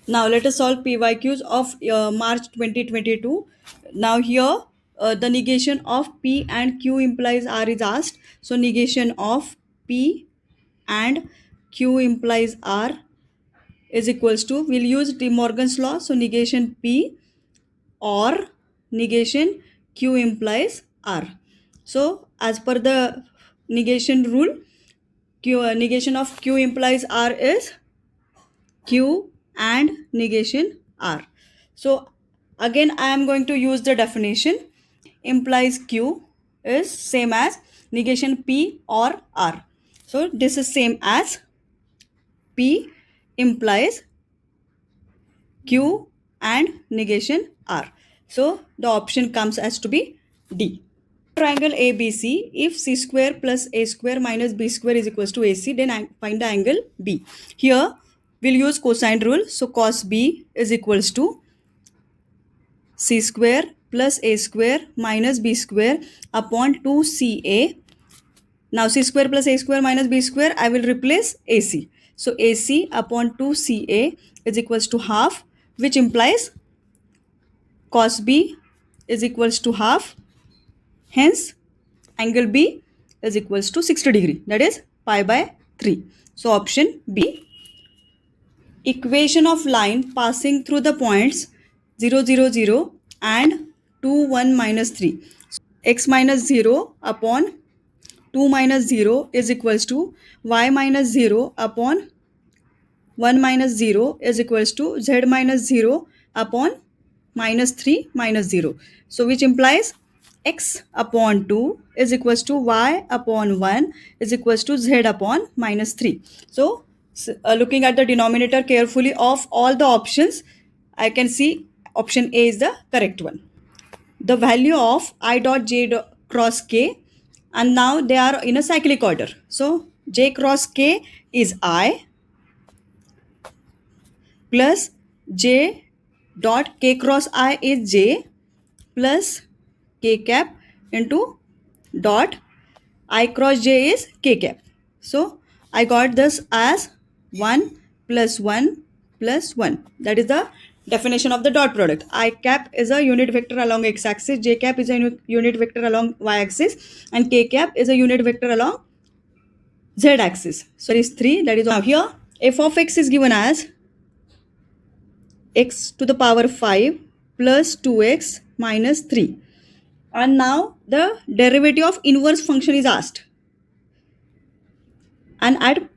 Now let us solve PYQs of March 2022. Now here the negation of P and Q implies R is asked. So negation of P and Q implies R is equals to, we'll use De Morgan's law. So negation P or negation Q implies R. So as per the negation rule, negation of Q implies R is Q and negation R. So again I am going to use the definition. Implies Q is same as negation P or R. So this is same as P implies Q and negation R. So the option comes as to be D. Triangle ABC, if C square plus A square minus B square is equals to AC, then find the angle B. Here we'll use cosine rule. So cos B is equals to C square plus A square minus B square upon 2CA. Now C square plus A square minus B square, I will replace AC. So AC upon 2CA is equals to half, which implies cos B is equals to half. Hence angle B is equals to 60 degree, that is pi by 3. So option B. Equation of line passing through the points 0, 0, 0 and 2, 1, minus 3. X minus 0 upon 2 minus 0 is equals to y minus 0 upon 1 minus 0 is equals to z minus 0 upon minus 3 minus 0. So which implies x upon 2 is equals to y upon 1 is equals to z upon minus 3. So looking at the denominator carefully of all the options, I can see option A is the correct one. The value of I dot j dot cross k, and now they are in a cyclic order. So j cross k is I plus j dot k cross I is j plus k cap into dot I cross j is k cap. So I got this as 1 plus 1 plus 1. That is the definition of the dot product. I cap is a unit vector along x axis, j cap is a unit vector along y axis, and k cap is a unit vector along z axis. So there is 3. That is now here f of x is given as x to the power 5 plus 2x minus 3. And now the derivative of inverse function is asked. And at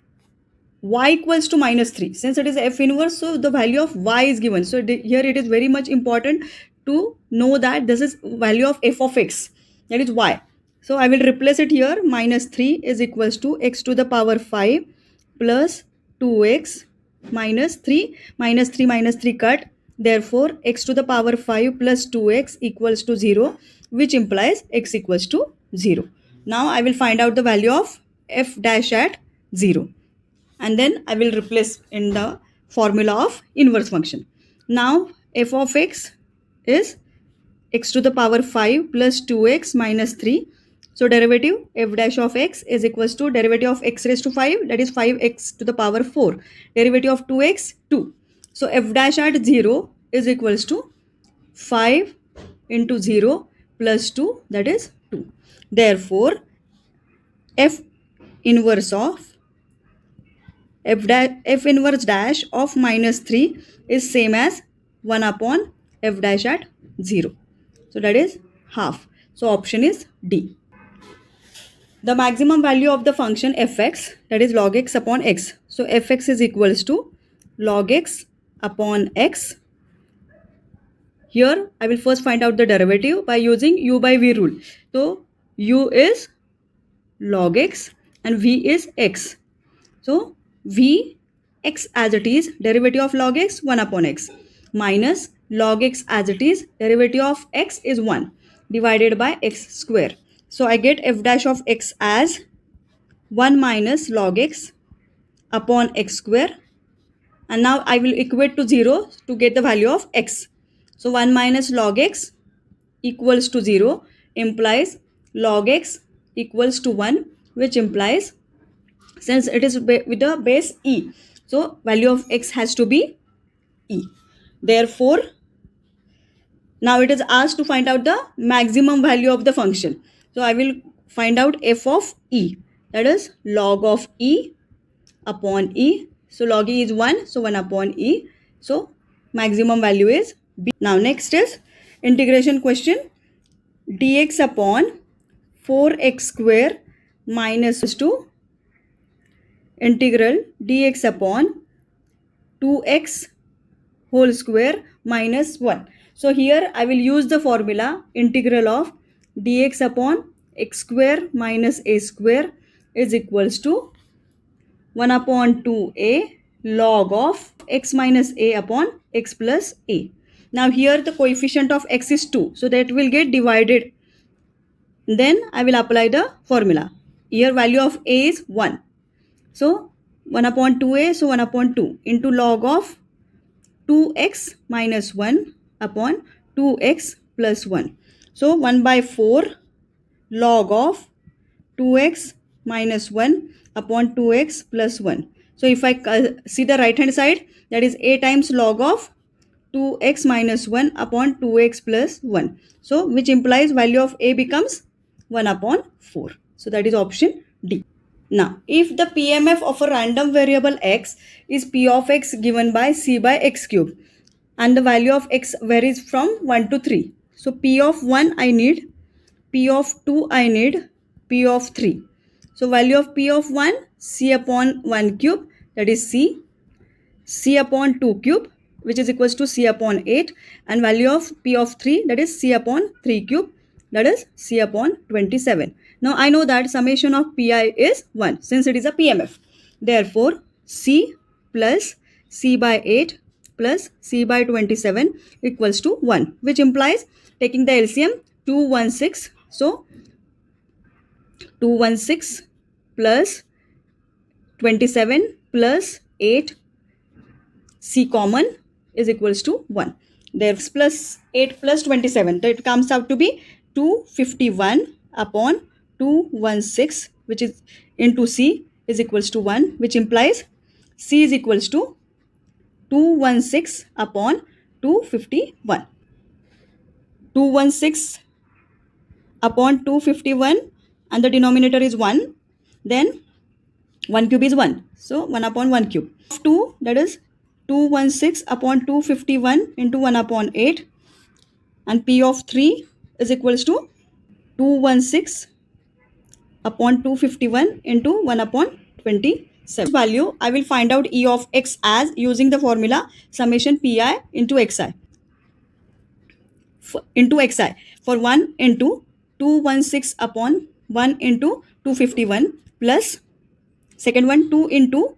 y equals to minus 3, since it is f inverse, so the value of y is given. So here it is very much important to know that this is value of f of x, that is y. So I will replace it here. Minus 3 is equals to x to the power 5 plus 2x minus 3. Minus 3 minus 3 cut. Therefore x to the power 5 plus 2x equals to 0, which implies x equals to 0. Now I will find out the value of f dash at 0, and then I will replace in the formula of inverse function. Now f of x is x to the power 5 plus 2x minus 3. So derivative f dash of x is equals to derivative of x raised to 5, that is 5x to the power 4. Derivative of 2x, 2. So f dash at 0 is equals to 5 into 0 plus 2, that is 2. Therefore f inverse of f inverse dash of minus 3 is same as 1 upon f dash at 0. So that is half. So option is D. The maximum value of the function fx, that is log x upon x. So fx is equals to log x upon x. Here I will first find out the derivative by using u by v rule. So u is log x and v is x. So v x as it is, derivative of log x 1 upon x, minus log x as it is, derivative of x is 1 divided by x square. So I get f dash of x as 1 minus log x upon x square, and now I will equate to 0 to get the value of x. So 1 minus log x equals to 0 implies log x equals to 1, which implies, since it is with the base e, so value of x has to be E. Therefore, now it is asked to find out the maximum value of the function. So I will find out f of E, that is log of E upon E. So log E is 1, so 1 upon E. So maximum value is B. Now next is integration question. Dx upon 4x square minus 2 integral dx upon 2x whole square minus 1. So here I will use the formula integral of dx upon x square minus a square is equals to 1 upon 2a log of x minus a upon x plus a. Now here the coefficient of x is 2, so that will get divided. Then I will apply the formula. Here value of a is 1. So 1 upon 2a, so 1 upon 2 into log of 2x minus 1 upon 2x plus 1. So 1 by 4 log of 2x minus 1 upon 2x plus 1. So if I see the right hand side, that is a times log of 2x minus 1 upon 2x plus 1. So which implies value of a becomes 1 upon 4. So that is option D. Now, if the PMF of a random variable x is p of x given by c by x cube and the value of x varies from 1 to 3. So p of 1 I need, p of 2 I need, p of 3. So value of p of 1, c upon 1 cube, that is c upon 2 cube, which is equals to c upon 8, and value of p of 3, that is c upon 3 cube, that is c upon 27. Now I know that summation of pi is 1 since it is a PMF. Therefore, c plus c by 8 plus c by 27 equals to 1, which implies taking the LCM 216. So 216 plus 27 plus 8 c common is equals to 1. There's plus 8 plus 27, that comes out to be 251 upon 216, which is into c is equals to 1, which implies c is equals to 216 upon 251. 216 upon 251 and the denominator is 1, then 1 cube is 1, so 1 upon 1 cube. 2, that is 216 upon 251 into 1 upon 8, and p of 3 is equals to 216 upon 251 into 1 upon 27. Value I will find out e of x as using the formula summation pi into xi. Into xi for 1 into 216 upon 1 into 251 plus second one 2 into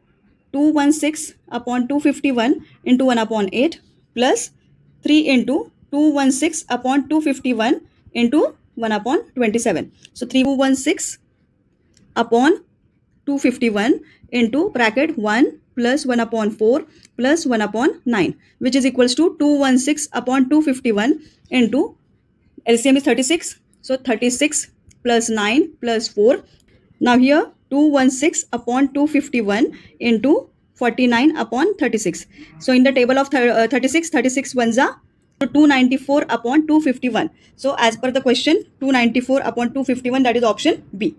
216 upon 251 into 1 upon 8 plus 3 into 216 upon 251 into 1 upon 27. So 216 upon 251 into bracket 1 plus 1 upon 4 plus 1 upon 9, which is equals to 216 upon 251 into LCM is 36. So 36 plus 9 plus 4. Now here 216 upon 251 into 49 upon 36. So in the table of 36 ones are 294 upon 251. So as per the question, 294 upon 251, that is option B.